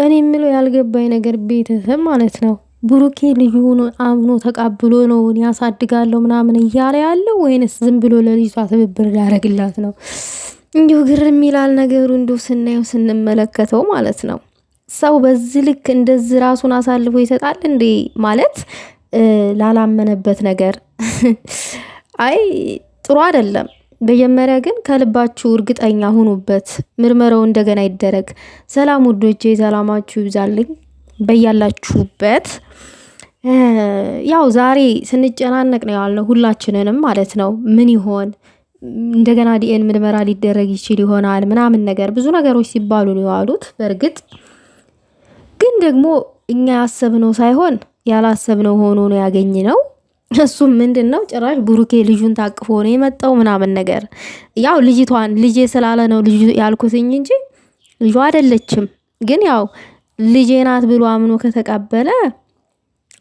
እኔ የምለው ያልገባኝ ነገር ቤተሰብ ማለት ነው ብሩኬ ልዩን አምኖ ተቃብሎ ነው ያሳድጋለሁ ምናምን እያለ ያለው ወይንስ ዝም ብሎ ለልጅቷ ትብብር ያደርግላት ነው? እንዲሁ ግርም ይላል ነገሩ እንዲሁ ስናየው ስንመለከተው ማለት ነው። ሰው በዚህ ልክ እንደዚህ ራሱን አሳልፎ ይሰጣል እንዴ? ማለት ላላመነበት ነገር አይ ጥሩ አይደለም። መጀመሪያ ግን ከልባችሁ እርግጠኛ ሁኑበት። ምርመራው እንደገና ይደረግ። ሰላም ውዶቼ፣ ሰላማችሁ ይብዛልኝ በያላችሁበት። ያው ዛሬ ስንጨናነቅ ነው ያልነው ሁላችንንም ማለት ነው። ምን ይሆን እንደገና ዲኤን ምርመራ ሊደረግ ይችል ይሆናል ምናምን ነገር ብዙ ነገሮች ሲባሉ ነው ያሉት። በእርግጥ ግን ደግሞ እኛ ያሰብነው ሳይሆን ያላሰብነው ሆኖ ነው ያገኘነው። እሱም ምንድነው ጭራሽ ብሩኬ ልጁን ታቅፎ ነው የመጣው ምናምን ነገር። ያው ልጅቷን ልጄ ስላለ ነው ልጅ ያልኩትኝ እንጂ ልጇ አይደለችም። ግን ያው ልጄ ናት ብሎ አምኖ ከተቀበለ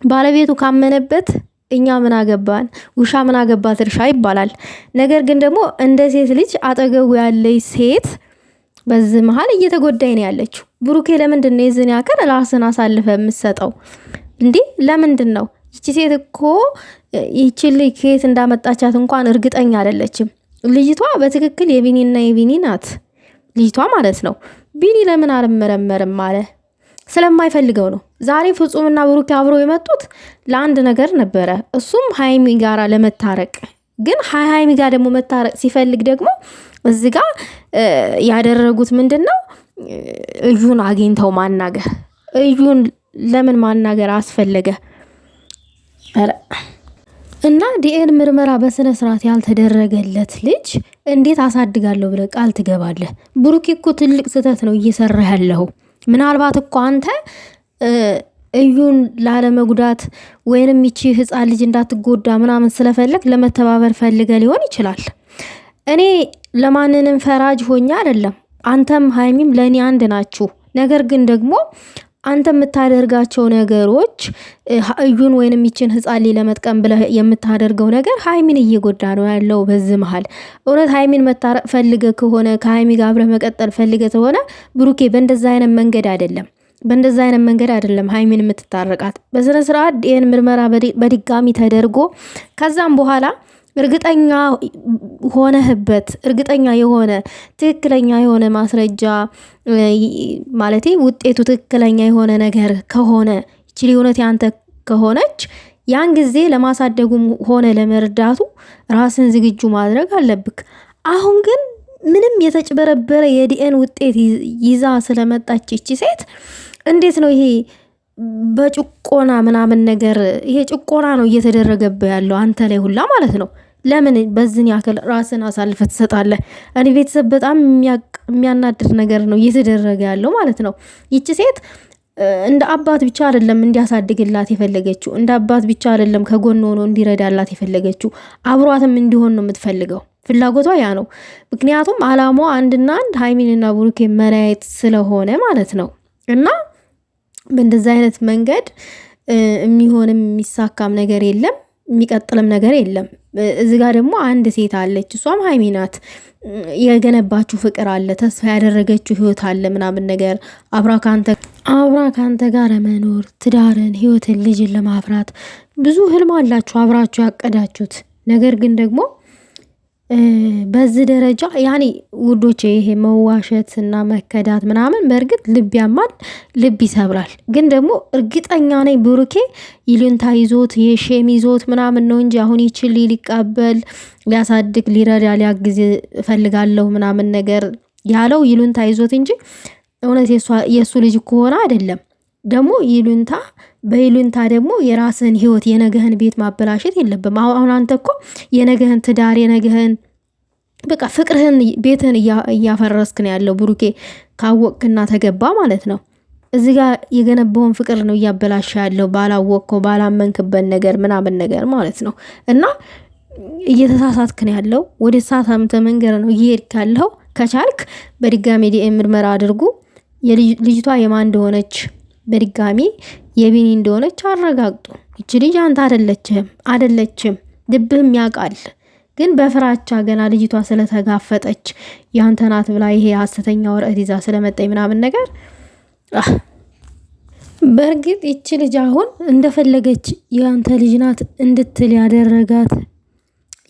ባለቤቱ ካመነበት እኛ ምን አገባን? ውሻ ምን አገባት እርሻ ይባላል። ነገር ግን ደግሞ እንደ ሴት ልጅ አጠገቡ ያለች ሴት በዚህ መሀል እየተጎዳይ ነው ያለችው። ብሩኬ ለምንድን ነው የዝን ያከል ራስን አሳልፈ የምትሰጠው እንዴ? ለምንድን ነው? ይቺ ሴት እኮ ይቺ ልጅ ከየት እንዳመጣቻት እንኳን እርግጠኛ አይደለችም። ልጅቷ በትክክል የቢኒና የቢኒ ናት ልጅቷ ማለት ነው። ቢኒ ለምን አልመረመርም አለ? ስለማይፈልገው ነው። ዛሬ ፍጹምና ብሩኬ አብረው የመጡት ለአንድ ነገር ነበረ፣ እሱም ሀይሚ ጋራ ለመታረቅ። ግን ሀይሚ ጋር ደግሞ መታረቅ ሲፈልግ ደግሞ እዚህ ጋር ያደረጉት ምንድነው? እዩን አግኝተው ማናገር። እዩን ለምን ማናገር አስፈለገ? እና ዲኤን ምርመራ በስነ ስርዓት ያልተደረገለት ልጅ እንዴት አሳድጋለሁ ብለህ ቃል ትገባለህ? ብሩኬ እኮ ትልቅ ስህተት ነው እየሰራ ያለው። ምናልባት እኮ አንተ እዩን ላለመጉዳት ወይንም ይቺ ህፃን ልጅ እንዳትጎዳ ምናምን ስለፈለግ ለመተባበር ፈልገ ሊሆን ይችላል። እኔ ለማንንም ፈራጅ ሆኛ አይደለም። አንተም ሀይሚም ለእኔ አንድ ናችሁ። ነገር ግን ደግሞ አንተ የምታደርጋቸው ነገሮች እዩን ወይንም ይችን ህፃን ልጅ ለመጥቀም ብለህ የምታደርገው ነገር ሀይሚን እየጎዳ ነው ያለው። በዚህ መሀል እውነት ሀይሚን መታረቅ ፈልገ ከሆነ ከሀይሚ ጋር አብረህ መቀጠል ፈልገ ከሆነ ብሩኬ በእንደዛ አይነት መንገድ አይደለም ሀይሚን የምትታረቃት። በስነ ስርዓት ዲኤን ምርመራ በድጋሚ ተደርጎ ከዛም በኋላ እርግጠኛ ሆነህበት እርግጠኛ የሆነ ትክክለኛ የሆነ ማስረጃ ማለቴ ውጤቱ ትክክለኛ የሆነ ነገር ከሆነ ይችል እውነት ያንተ ከሆነች ያን ጊዜ ለማሳደጉም ሆነ ለመርዳቱ ራስን ዝግጁ ማድረግ አለብክ። አሁን ግን ምንም የተጭበረበረ የዲኤን ውጤት ይዛ ስለመጣች ይቺ ሴት እንዴት ነው ይሄ በጭቆና ምናምን ነገር? ይሄ ጭቆና ነው እየተደረገብህ ያለው አንተ ላይ ሁላ ማለት ነው። ለምን በዝን ያክል ራስን አሳልፈ ትሰጣለህ? እኔ ቤተሰብ በጣም የሚያናድር ነገር ነው እየተደረገ ያለው ማለት ነው። ይቺ ሴት እንደ አባት ብቻ አይደለም እንዲያሳድግላት የፈለገችው፣ እንደ አባት ብቻ አይደለም ከጎን ሆኖ እንዲረዳላት የፈለገችው፣ አብሯትም እንዲሆን ነው የምትፈልገው። ፍላጎቷ ያ ነው። ምክንያቱም አላማዋ አንድና አንድ ሀይሚንና ብሩኬ መለያየት ስለሆነ ማለት ነው። እና በእንደዚህ አይነት መንገድ የሚሆንም የሚሳካም ነገር የለም፣ የሚቀጥልም ነገር የለም። እዚህ ጋር ደግሞ አንድ ሴት አለች፣ እሷም ሀይሚ ናት። የገነባችሁ ፍቅር አለ፣ ተስፋ ያደረገችው ህይወት አለ ምናምን ነገር አብራ ካንተ ጋር መኖር፣ ትዳርን፣ ህይወትን፣ ልጅን ለማፍራት ብዙ ህልም አላችሁ አብራችሁ ያቀዳችሁት። ነገር ግን ደግሞ በዚህ ደረጃ ያኔ ውዶቼ ይሄ መዋሸት እና መከዳት ምናምን በእርግጥ ልብ ያማል፣ ልብ ይሰብራል። ግን ደግሞ እርግጠኛ ነኝ ብሩኬ ይሉንታ ይዞት የሼም ይዞት ምናምን ነው እንጂ አሁን ይችል ሊቀበል ሊያሳድግ ሊረዳ ሊያግዝ እፈልጋለሁ ምናምን ነገር ያለው ይሉንታ ይዞት እንጂ እውነት የሱ ልጅ ከሆነ አይደለም። ደግሞ ይሉንታ በይሉንታ ደግሞ የራስን ህይወት የነገህን ቤት ማበላሸት የለብም። አሁን አንተ እኮ የነገህን ትዳር የነገህን በቃ ፍቅርህን ቤትህን እያፈረስክ ነው ያለው ብሩኬ፣ ካወቅክና ተገባ ማለት ነው። እዚህ ጋር የገነባውን ፍቅር ነው እያበላሸ ያለው ባላወቅከው ባላመንክበት ነገር ምናምን ነገር ማለት ነው። እና እየተሳሳትክ ነው ያለው፣ ወደ ሳሳምተ መንገድ ነው እየሄድክ ያለው። ከቻልክ በድጋሚ ዲኤንኤ ምርመራ አድርጉ። ልጅቷ የማን እንደሆነች በድጋሚ የቢኒ እንደሆነች አረጋግጡ። ይቺ ልጅ አንተ አይደለችም፣ ልብህም ያውቃል። ግን በፍራቻ ገና ልጅቷ ስለተጋፈጠች ያንተ ናት ብላ ይሄ ሐሰተኛ ወረቀት ይዛ ስለመጣኝ ምናምን ነገር በእርግጥ ይቺ ልጅ አሁን እንደፈለገች የአንተ ልጅ ናት እንድትል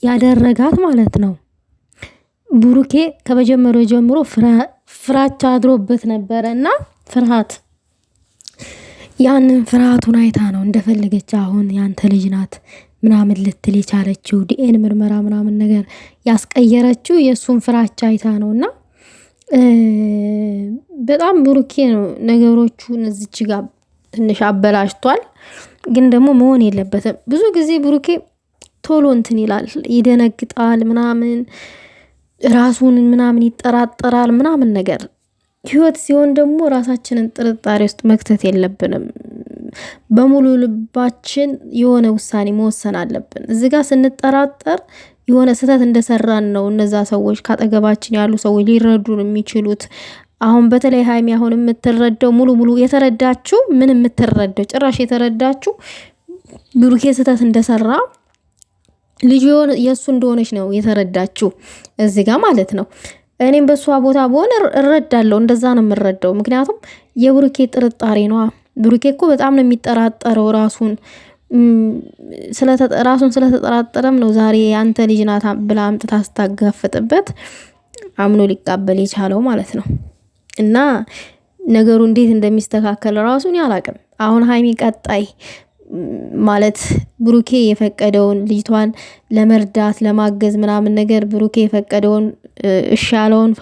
ያደረጋት ማለት ነው። ብሩኬ ከመጀመሪያው ጀምሮ ፍራቻ አድሮበት ነበረ እና ያንን ፍርሃቱን አይታ ነው እንደፈለገች አሁን ያንተ ልጅ ናት ምናምን ልትል የቻለችው። ዲኤን ምርመራ ምናምን ነገር ያስቀየረችው የእሱን ፍራቻ አይታ ነው። እና በጣም ብሩኬ ነው ነገሮቹን እዚች ጋር ትንሽ አበላሽቷል። ግን ደግሞ መሆን የለበትም። ብዙ ጊዜ ብሩኬ ቶሎ እንትን ይላል፣ ይደነግጣል ምናምን፣ ራሱን ምናምን ይጠራጠራል ምናምን ነገር። ህይወት ሲሆን ደግሞ ራሳችንን ጥርጣሬ ውስጥ መክተት የለብንም። በሙሉ ልባችን የሆነ ውሳኔ መወሰን አለብን። እዚህ ጋር ስንጠራጠር የሆነ ስህተት እንደሰራን ነው እነዛ ሰዎች ካጠገባችን ያሉ ሰዎች ሊረዱን የሚችሉት። አሁን በተለይ ሀይሚ አሁን የምትረዳው ሙሉ የተረዳችው ምን የምትረዳው ጭራሽ የተረዳችው ብሩኬ ስህተት እንደሰራ ልጅ የእሱ እንደሆነች ነው የተረዳችው እዚህ ጋር ማለት ነው። እኔም በሷ ቦታ በሆነ እረዳለሁ፣ እንደዛ ነው የምረዳው። ምክንያቱም የብሩኬ ጥርጣሬ ነው። ብሩኬ እኮ በጣም ነው የሚጠራጠረው ራሱን ስለተጠራጠረም ነው ዛሬ አንተ ልጅ ናት ብላ አምጥታ ስታጋፍጥበት አምኖ ሊቀበል የቻለው ማለት ነው። እና ነገሩ እንዴት እንደሚስተካከል ራሱን ያላቅም። አሁን ሀይሚ ቀጣይ ማለት ብሩኬ የፈቀደውን ልጅቷን ለመርዳት ለማገዝ ምናምን ነገር ብሩኬ የፈቀደውን እሺ ያለውን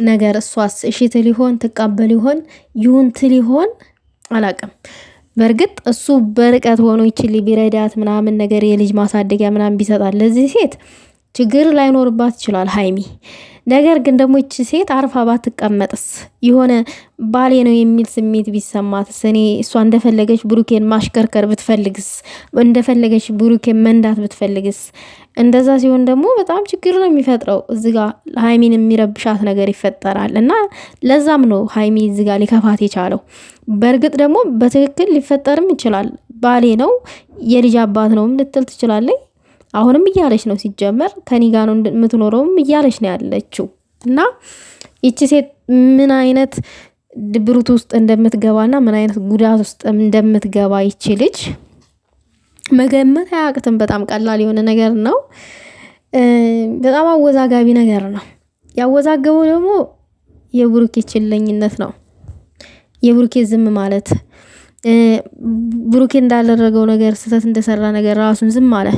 ነገር እሷስ እሺ ትል ይሆን ትቀበል ይሆን ይሁን ትል ይሆን አላቅም። በእርግጥ እሱ በርቀት ሆኖ ይችል ቢረዳት ምናምን ነገር የልጅ ማሳደጊያ ምናምን ቢሰጣት ለዚህ ሴት ችግር ላይኖርባት ይችላል ሀይሚ። ነገር ግን ደግሞ ይቺ ሴት አርፋ ባትቀመጥስ የሆነ ባሌ ነው የሚል ስሜት ቢሰማትስ? እኔ እሷ እንደፈለገች ብሩኬን ማሽከርከር ብትፈልግስ? እንደፈለገች ብሩኬን መንዳት ብትፈልግስ? እንደዛ ሲሆን ደግሞ በጣም ችግር ነው የሚፈጥረው። እዚህ ጋር ሀይሚን የሚረብሻት ነገር ይፈጠራል። እና ለዛም ነው ሀይሚ እዚህ ጋር ሊከፋት የቻለው። በእርግጥ ደግሞ በትክክል ሊፈጠርም ይችላል። ባሌ ነው የልጅ አባት ነው ልትል ትችላለች። አሁንም እያለች ነው ሲጀመር ከኔ ጋር ነው የምትኖረውም እያለች ነው ያለችው። እና ይቺ ሴት ምን አይነት ድብርት ውስጥ እንደምትገባና ምን አይነት ጉዳት ውስጥ እንደምትገባ ይቺ ልጅ መገመት አያቅትም። በጣም ቀላል የሆነ ነገር ነው። በጣም አወዛጋቢ ነገር ነው። ያወዛገበው ደግሞ የብሩኬ ችለኝነት ነው። የብሩኬ ዝም ማለት፣ ብሩኬ እንዳደረገው ነገር ስህተት እንደሰራ ነገር ራሱን ዝም አለ።